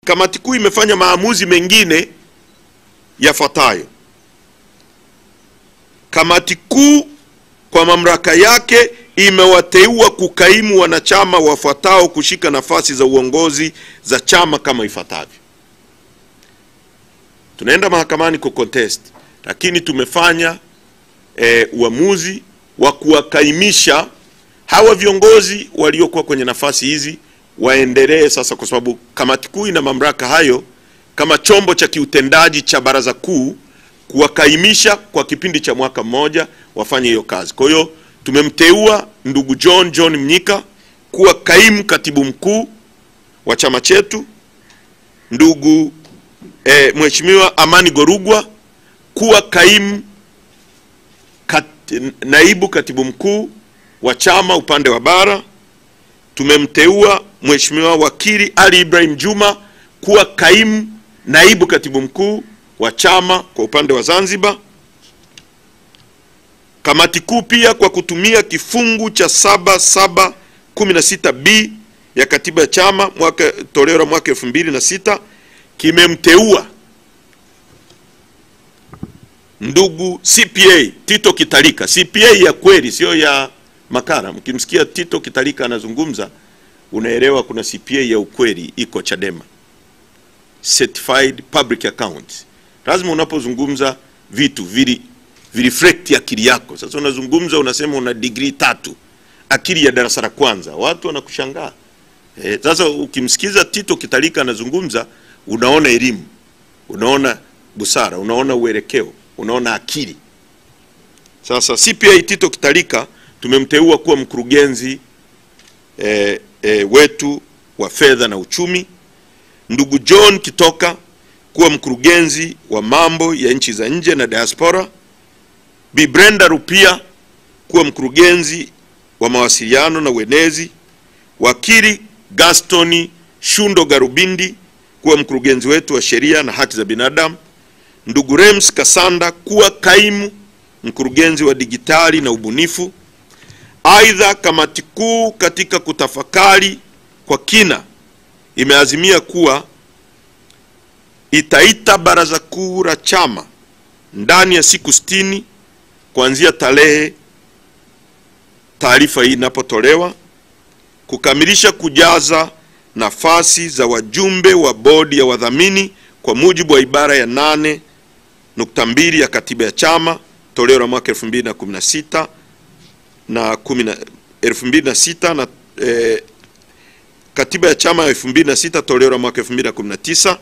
kamati kuu imefanya maamuzi mengine yafuatayo. Kamati kuu kwa mamlaka yake imewateua kukaimu wanachama wafuatao kushika nafasi za uongozi za chama kama ifuatavyo. Tunaenda mahakamani ku contest, lakini tumefanya uamuzi wa kuwakaimisha hawa viongozi waliokuwa kwenye nafasi hizi waendelee sasa, kwa sababu kamati kuu ina mamlaka hayo kama chombo cha kiutendaji cha baraza kuu kuwakaimisha kwa kipindi cha mwaka mmoja wafanye hiyo kazi. Kwa hiyo tumemteua ndugu John Mnyika kuwa kaimu katibu mkuu wa chama chetu, ndugu Mheshimiwa Amani Gorugwa kuwa kaimu naibu katibu mkuu wa chama upande wa bara. Tumemteua Mheshimiwa Wakili Ali Ibrahim Juma kuwa kaimu naibu katibu mkuu wa chama kwa upande wa Zanzibar. Kamati kuu pia kwa kutumia kifungu cha 7716B ya katiba ya chama toleo la mwaka 2006 kimemteua ndugu CPA Tito Kitalika, CPA ya kweli, sio ya makara. Mkimsikia Tito Kitalika anazungumza, unaelewa kuna CPA ya ukweli iko Chadema, certified public account. Lazima unapozungumza vitu reflect akili yako. Sasa unazungumza unasema una degree 3, akili ya darasa la kwanza, watu wanakushangaa. Sasa ukimsikiza Tito Kitalika anazungumza, unaona elimu, unaona busara, unaona uelekeo, unaona akili. Sasa CPA Tito Kitalika tumemteua kuwa mkurugenzi wetu wa fedha na uchumi, ndugu John Kitoka kuwa mkurugenzi wa mambo ya nchi za nje na diaspora, Bi Brenda Rupia kuwa mkurugenzi wa mawasiliano na uenezi, wakili Gaston Shundo Garubindi kuwa mkurugenzi wetu wa sheria na haki za binadamu, ndugu Rems Kasanda kuwa kaimu mkurugenzi wa digitali na ubunifu. Aidha, kamati kuu katika kutafakari kwa kina imeazimia kuwa itaita baraza kuu la chama ndani ya siku 60 kuanzia tarehe taarifa hii inapotolewa kukamilisha kujaza nafasi za wajumbe wa bodi ya wadhamini kwa mujibu wa ibara ya 8.2 ya katiba ya chama toleo la mwaka 2016 na 2006 na katiba ya chama ya 2006 toleo la mwaka 2019,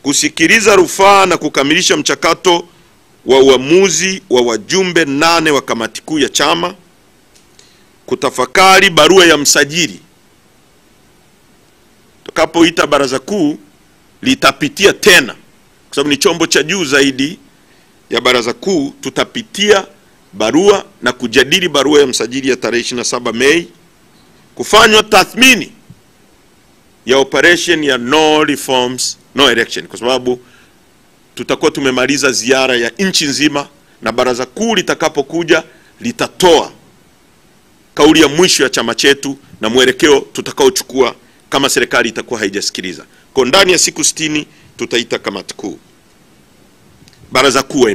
kusikiliza rufaa na kukamilisha mchakato wa uamuzi wa wajumbe 8 wa kamati kuu ya chama, kutafakari barua ya msajili. Tukapoita baraza kuu litapitia tena, kwa sababu ni chombo cha juu zaidi ya baraza kuu, tutapitia barua na kujadili barua ya msajili ya tarehe 27 Mei, kufanywa tathmini ya operation ya no reforms no election, kwa sababu tutakuwa tumemaliza ziara ya nchi nzima na baraza kuu litakapokuja litatoa kauli ya mwisho ya chama chetu na mwelekeo tutakaochukua kama serikali itakuwa haijasikiliza. Kwa ndani ya siku 60 tutaita kamati kuu, baraza kuu